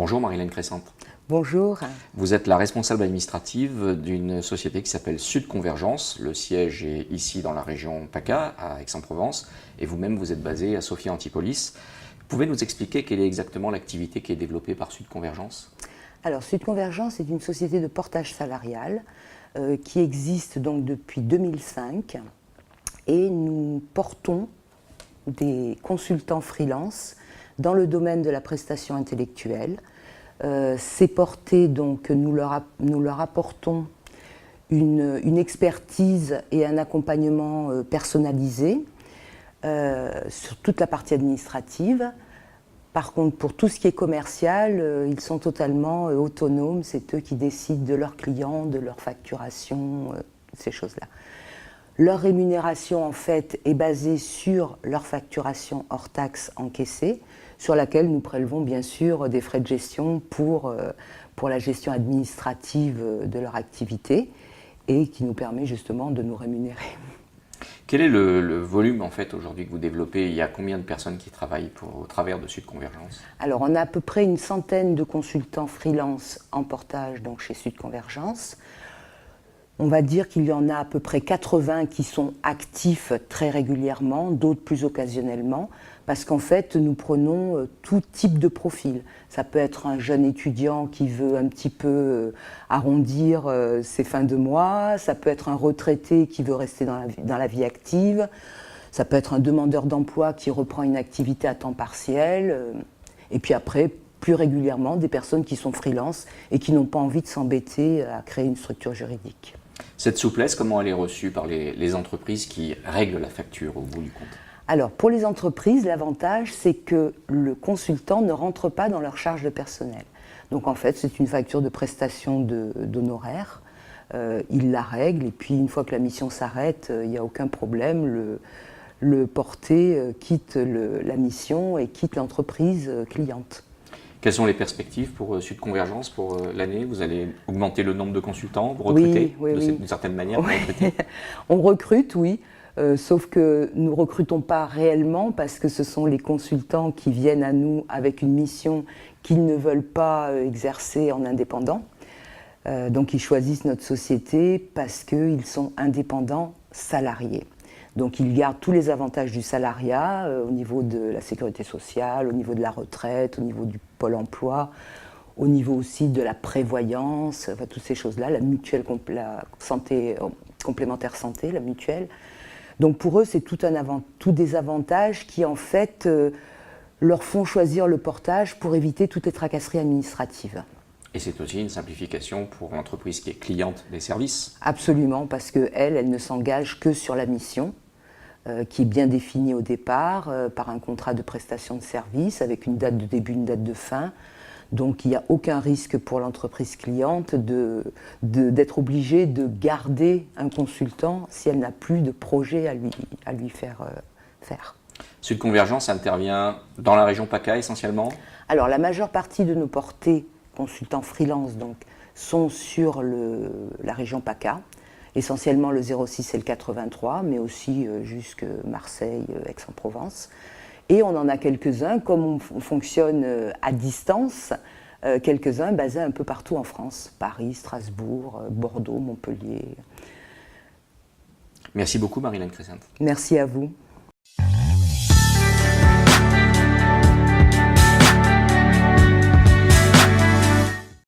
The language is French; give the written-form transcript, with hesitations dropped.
Bonjour Marie-Hélène Crescente. Bonjour. Vous êtes la responsable administrative d'une société qui s'appelle Sud Convergence. Le siège est ici dans la région PACA, à Aix-en-Provence, et vous-même vous êtes basé à Sophia Antipolis. Vous pouvez nous expliquer quelle est exactement l'activité qui est développée par Sud Convergence? Alors Sud Convergence est une société de portage salarial qui existe donc depuis 2005 et nous portons des consultants freelance dans le domaine de la prestation intellectuelle. Ces portés, donc, nous leur apportons une expertise et un accompagnement personnalisé sur toute la partie administrative. Par contre, pour tout ce qui est commercial, ils sont totalement autonomes. C'est eux qui décident de leurs clients, de leur facturation, ces choses-là. Leur rémunération, en fait, est basée sur leur facturation hors taxe encaissée, sur laquelle nous prélevons bien sûr des frais de gestion pour la gestion administrative de leur activité et qui nous permet justement de nous rémunérer. Quel est le volume en fait aujourd'hui que vous développez? Il y a combien de personnes qui travaillent au travers de Sud Convergence? Alors on a à peu près une centaine de consultants freelance en portage donc chez Sud Convergence. On va dire qu'il y en a à peu près 80 qui sont actifs très régulièrement, d'autres plus occasionnellement, parce qu'en fait, nous prenons tout type de profil. Ça peut être un jeune étudiant qui veut un petit peu arrondir ses fins de mois, ça peut être un retraité qui veut rester dans la vie active, ça peut être un demandeur d'emploi qui reprend une activité à temps partiel, et puis après, plus régulièrement, des personnes qui sont freelance et qui n'ont pas envie de s'embêter à créer une structure juridique. Cette souplesse, comment elle est reçue par les entreprises qui règlent la facture au bout du compte? Alors, pour les entreprises, l'avantage, c'est que le consultant ne rentre pas dans leur charge de personnel. Donc, en fait, c'est une facture de prestation d'honoraires. Il la règle, et puis, une fois que la mission s'arrête, il n'y a aucun problème. Le porté quitte la mission et quitte l'entreprise cliente. Quelles sont les perspectives pour Sud Convergence pour l'année? Vous allez augmenter le nombre de consultants, vous recrutez d'une certaine manière? Oui. On recrute, oui, sauf que nous ne recrutons pas réellement parce que ce sont les consultants qui viennent à nous avec une mission qu'ils ne veulent pas exercer en indépendant. Donc ils choisissent notre société parce qu'ils sont indépendants salariés. Donc ils gardent tous les avantages du salariat au niveau de la sécurité sociale, au niveau de la retraite, au niveau du pôle emploi, au niveau aussi de la prévoyance, enfin, toutes ces choses-là, la mutuelle, la santé, complémentaire santé, la mutuelle. Donc pour eux, c'est tout des avantages qui en fait leur font choisir le portage pour éviter toutes les tracasseries administratives. Et c'est aussi une simplification pour l'entreprise qui est cliente des services? Absolument, parce qu'elle, elle ne s'engage que sur la mission, qui est bien définie au départ par un contrat de prestation de service avec une date de début, une date de fin. Donc il n'y a aucun risque pour l'entreprise cliente d'être obligée de garder un consultant si elle n'a plus de projet à lui faire faire. Sud Convergence intervient dans la région PACA essentiellement? Alors la majeure partie de nos portées consultants freelance donc, sont sur la région PACA, essentiellement le 06 et le 83, mais aussi jusque Marseille, Aix-en-Provence. Et on en a quelques-uns, comme on fonctionne à distance, quelques-uns basés un peu partout en France, Paris, Strasbourg, Bordeaux, Montpellier. Merci beaucoup Marie-Hélène Crescente. Merci à vous.